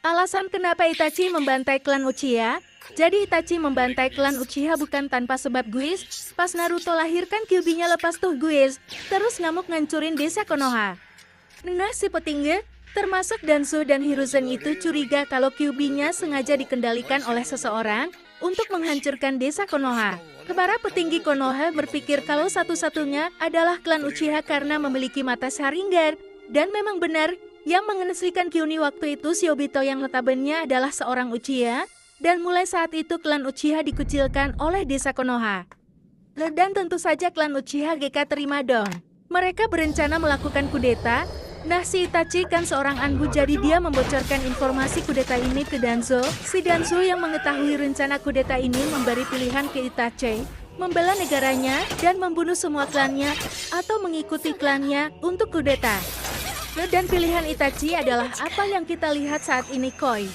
Alasan kenapa Itachi membantai klan Uchiha? Jadi Itachi membantai klan Uchiha bukan tanpa sebab guys. Pas Naruto lahirkan Kyuubi-nya lepas tuh guys, terus ngamuk ngancurin desa Konoha. Nah si petinggi, termasuk Danzo dan Hiruzen itu curiga kalau Kyuubi-nya sengaja dikendalikan oleh seseorang untuk menghancurkan desa Konoha. Para petinggi Konoha berpikir kalau satu-satunya adalah klan Uchiha karena memiliki mata Sharingan. Dan memang benar, yang mengenaskan Kyuubi waktu itu si Obito yang notabene adalah seorang Uchiha. Dan mulai saat itu klan Uchiha dikucilkan oleh desa Konoha. Dan tentu saja klan Uchiha GK terima dong. Mereka berencana melakukan kudeta. Nah si Itachi kan seorang Anbu jadi dia membocorkan informasi kudeta ini ke Danzo. Si Danzo yang mengetahui rencana kudeta ini memberi pilihan ke Itachi. Membela negaranya dan membunuh semua klannya atau mengikuti klannya untuk kudeta. Dan pilihan Itachi adalah apa yang kita lihat saat ini Koi.